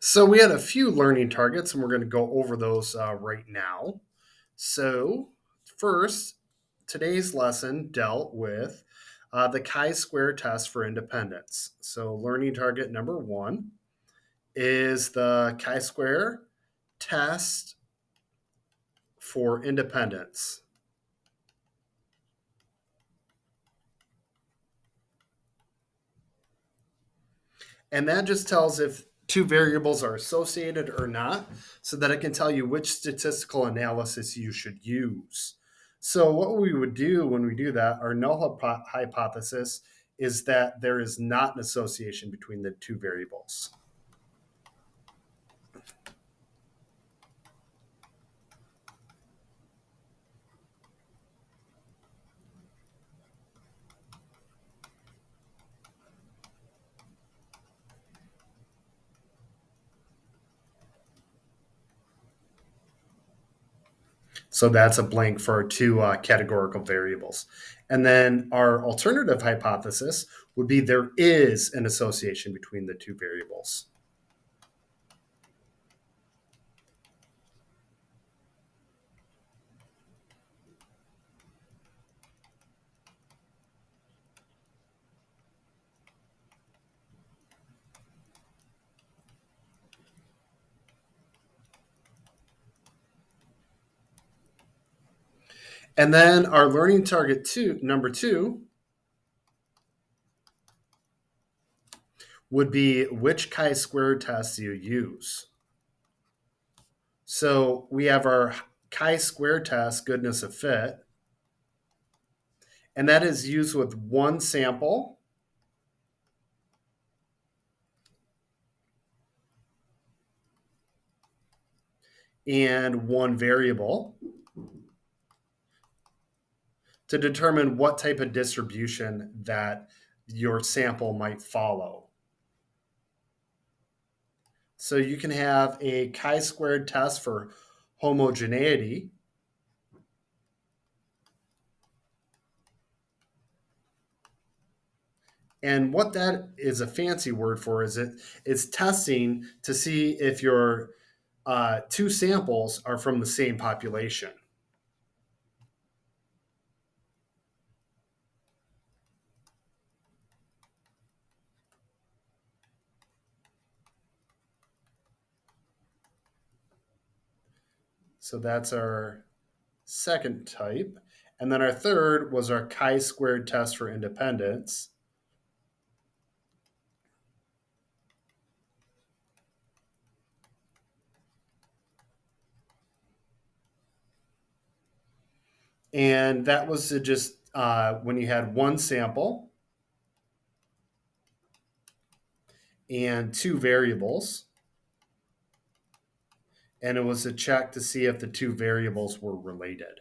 So we had a few learning targets, and we're going to go over those right now. So first, today's lesson dealt with the chi-square test for independence. So learning target number one is the chi-square test for independence. And that just tells if two variables are associated or not, so that it can tell you which statistical analysis you should use. So, what we would do when we do that, our null hypothesis is that there is not an association between the two variables. So that's a blank for our two categorical variables. And then our alternative hypothesis would be there is an association between the two variables. And then our learning target number two, would be which chi-square test you use. So we have our chi-square test, goodness of fit, and that is used with one sample and one variable to determine what type of distribution that your sample might follow. So you can have a chi-squared test for homogeneity. And what that is a fancy word for is it's testing to see if your two samples are from the same population. So that's our second type. And then our third was our chi-squared test for independence. And that was to just when you had one sample and two variables. And it was a check to see if the two variables were related.